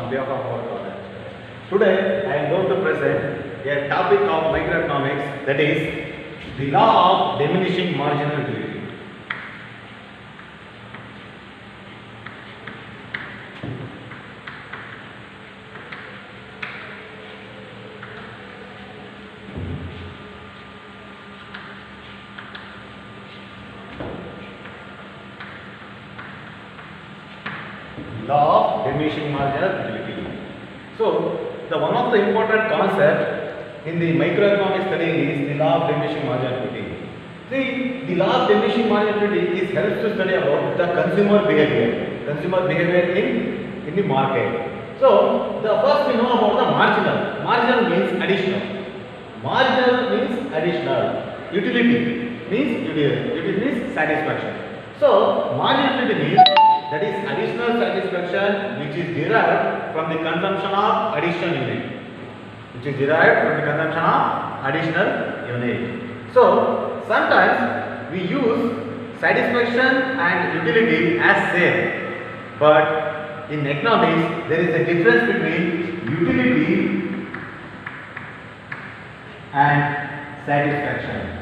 on behalf of our college. Today I am going to present a topic of microeconomics, that is the law of diminishing marginal utility. Law of diminishing marginal utility. So, the one of the important concept in the microeconomic study is the law of diminishing marginal utility. See, the law of diminishing marginal utility is helps to study about the consumer behavior in the market. So, the first we know about the marginal. Marginal means additional. Marginal means additional. Utility means satisfaction. So, marginal utility means that is additional satisfaction which is derived from the consumption of additional unit. So sometimes we use satisfaction and utility as same, but in economics there is a difference between utility and satisfaction.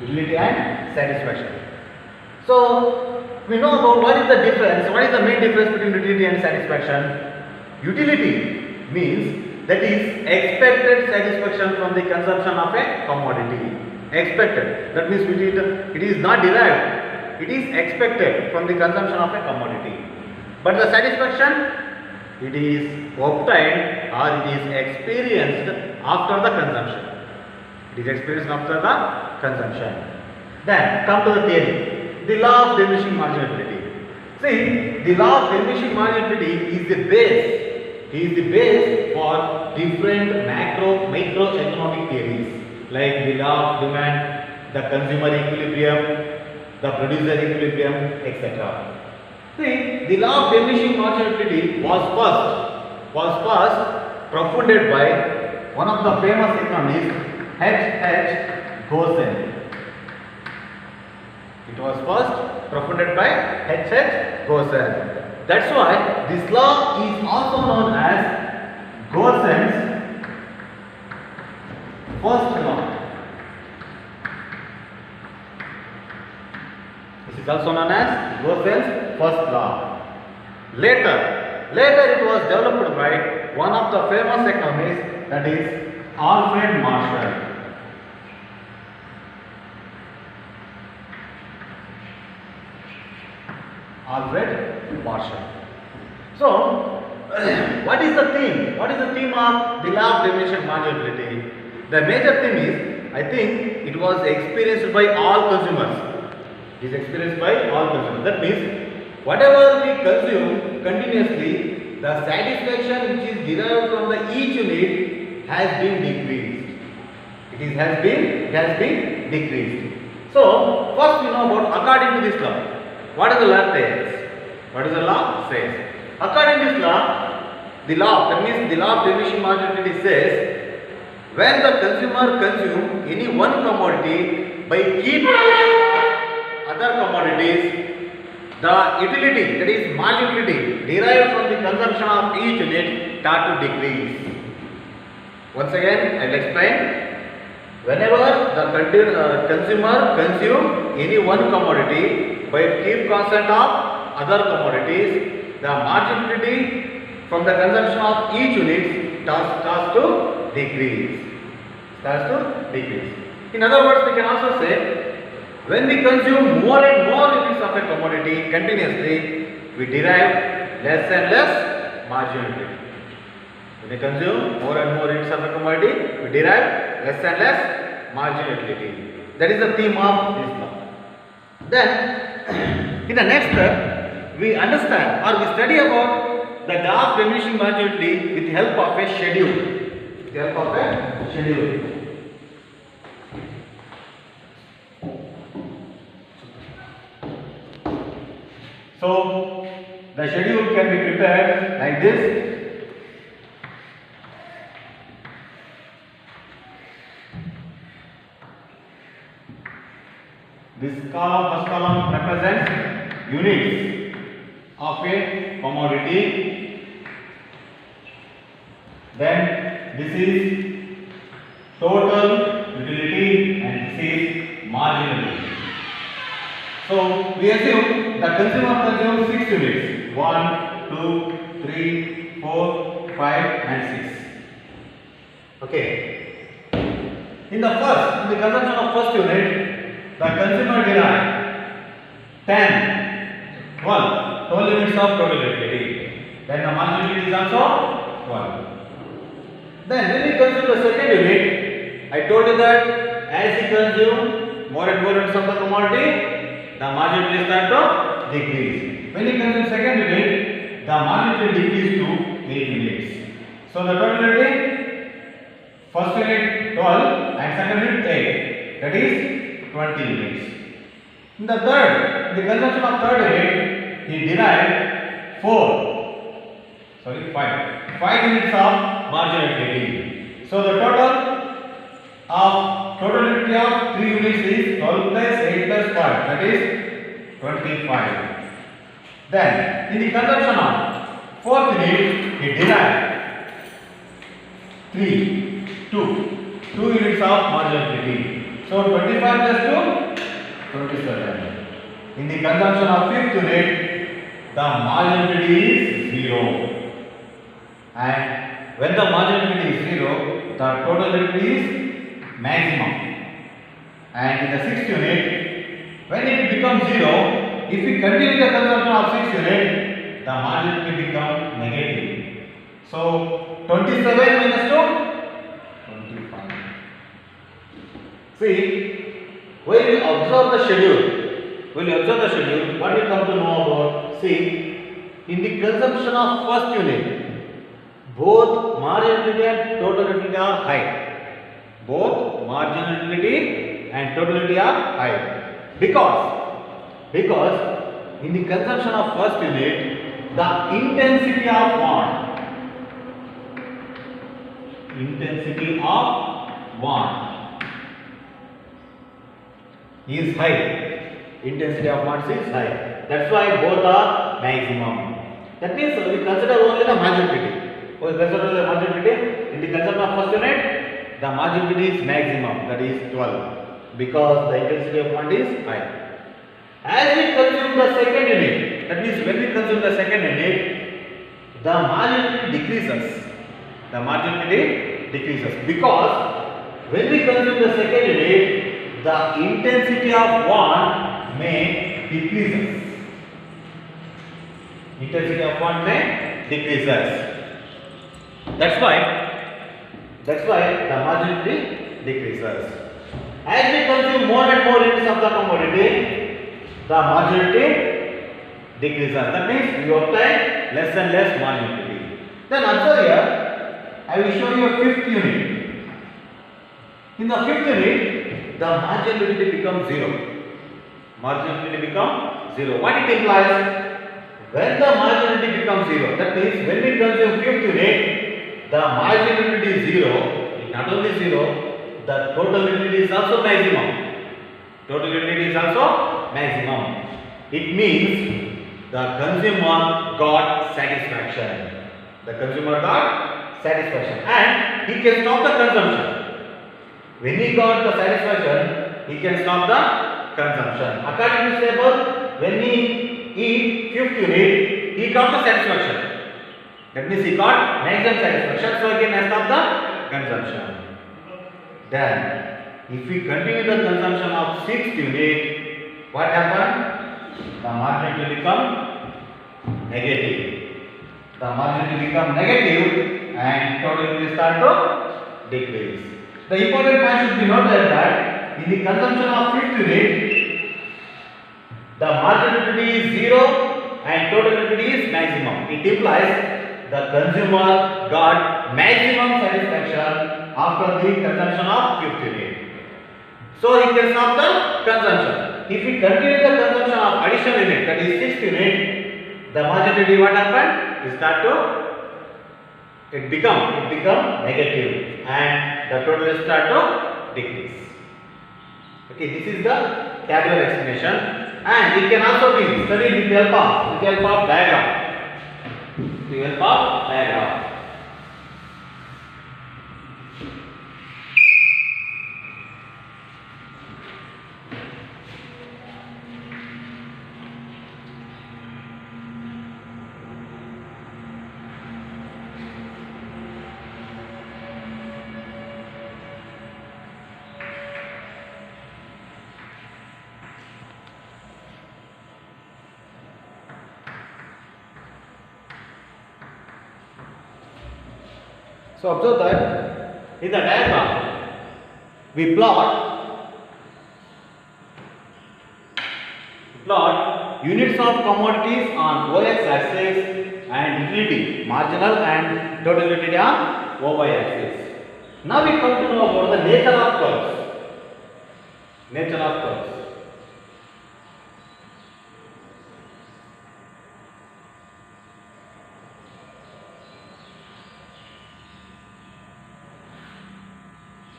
Utility and satisfaction. So we know about what is the difference, what is the main difference between utility and satisfaction. Utility means that is expected satisfaction from the consumption of a commodity. Expected, that means it is not derived, it is expected from the consumption of a commodity. But the satisfaction, it is obtained or it is experienced after the consumption. It is experienced after the consumption. Then come to the theory, the law of diminishing marginality. See, the law of diminishing marginality is the base for different microeconomic theories like the law of demand, the consumer equilibrium, the producer equilibrium, etc. See, the law of diminishing marginality was first proposed by one of the famous economists, H. Gosen. It was first proposed by H. Gosen. That's why this law is also known as Gosen's first law. This is also known as Gosen's first law. Later it was developed by one of the famous economists, that is Alfred Marshall. So, what is the theme? What is the theme of the law of diminishing marginality? The major theme is, I think, it was experienced by all consumers. It is experienced by all consumers. That means, whatever we consume continuously, the satisfaction which is derived from the each unit has been decreased. It has been decreased. So, first we know about according to this law. What does the law says? What does the law says? According to this law, that means the law of diminishing marginality says, when the consumer consumes any one commodity by keeping other commodities, the utility, that is marginality, derived from the consumption of each unit start to decrease. Once again, I will explain. Whenever the consumer consumes any one commodity by keep constant of other commodities, the marginality from the consumption of each unit starts to decrease. In other words, we can also say, when we consume more and more units of a commodity continuously, we derive less and less marginality. When we consume more and more units of a commodity, we derive less and less marginality. That is the theme of this law. Then, in the next step, we understand or we study about the law of diminishing marginality with the help of a schedule. So, the schedule can be prepared like this. This column, first column represents units. of a commodity. Then this is total utility and this is marginal utility. So we assume the consumer consumes 6 units. 1, 2, 3, 4, 5 and 6. Okay. In the consumption of first unit, the consumer derived 10, 12 units of total utility. Then the marginal utility is also 12. Then when we consume the second unit, I told you that as we consume more and more units of the commodity, the marginal utility start to decrease. When we consume second unit, the marginal utility decrease to 8 units. So the total utility, first unit 12 and second unit 8, that is 20 units. In the consumption of third unit, he derived 5 units of marginal utility. So the total utility of 3 units is 12 plus 8 plus 5, that is 25. Then in the consumption of fourth unit, he derived 2 units of marginal utility. So 25 plus 2, 27. In the consumption of fifth unit, the marginal utility is 0. And when the marginal utility is 0, the total utility is maximum. And in the sixth unit, when it becomes 0, if we continue the consumption of sixth unit, the marginal utility becomes negative. So 27 minus 2, 25. See, when we observe the schedule, what we come to know about? See, in the consumption of first unit, both marginal utility and total utility are high. Both marginal utility and total utility are high. Because in the consumption of first unit, the intensity of want is high. Intensity of want is high. That's why both are maximum. That means we consider only the marginal utility. In the consumption of first unit, the marginal utility is maximum, that is 12, because the intensity of want is high. As we consume the second unit, that means when we consume the second unit, the marginal utility decreases. Because when we consume the second unit, the intensity of want may decreases. That's why the marginal utility decreases. As we consume more and more units of the commodity, the marginal utility decreases. That means we obtain less and less marginal utility. Then observe here, I will show you a fifth unit. In the fifth unit, the marginal utility becomes 0. What it implies? When the marginal utility becomes 0, that means when we consume fifth unit, the marginal utility is 0. Not only 0, the total utility is also maximum. It means the consumer got satisfaction. And he can stop the consumption. When he got the satisfaction, he can stop the consumption. According to table, when he eat fifth unit, he got the satisfaction. That means he got maximum satisfaction, so he can stop the consumption. Then, if we continue the consumption of sixth unit, what happened? The margin will become negative. And total will start to decrease. The important point should be noted that in the consumption of fifth unit, the marginal utility is 0 and total utility is maximum. It implies the consumer got maximum satisfaction after the consumption of fifth unit. So he can stop the consumption. If we continue the consumption of additional unit, that is sixth unit, the marginal utility what happened? It become negative and the total will start to decrease. Okay, this is the tabular explanation. and it can also be studied with the help of diagram. With the help of diagram. So observe that in the diagram we plot units of commodities on OX axis and utility marginal and total utility on OY axis. Now we come to know about the nature of curves. Nature of curves.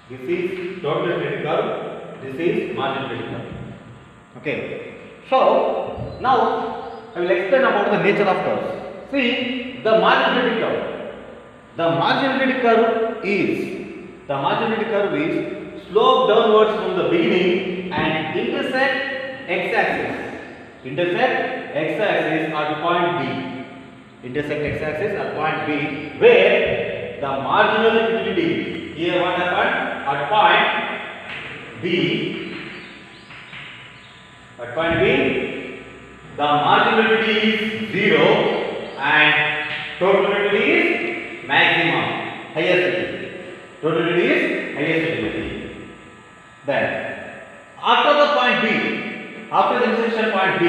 This is total utility curve, this is marginal utility curve. Okay. So, now I will explain about the nature of curves. See, the marginal utility curve. The marginal utility curve is slope downwards from the beginning and intersect x-axis. Intersect x-axis at point B. Intersect x-axis at point B, where the marginal utility, here what happened? At point B, the marginal utility is 0 and total utility is maximum, highest utility. Total utility is highest utility. Then, after the point B, after the intersection point B,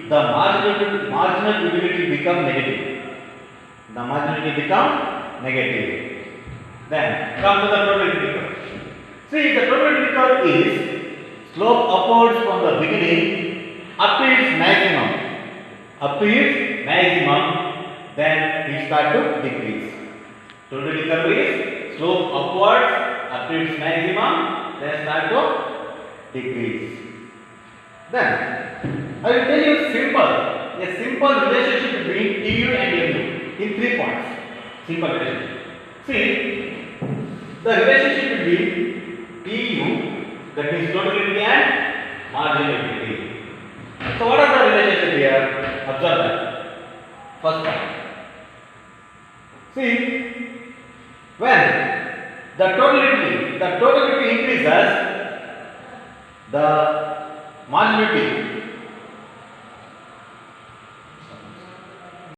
the marginal utility become negative. The marginal utility become negative. Then, come to the total utility curve. See, the total utility curve is slope upwards from the beginning up to its maximum, then it start to decrease. Total utility curve is slope upwards up to its maximum, then start to decrease. Then I will tell you a simple relationship between TU and MU in 3 points. Simple relationship. See, the relationship between TU, that means total utility and marginal utility. So what are the relationship here? Observe that. First point. See, when the total utility increases, the marginal utility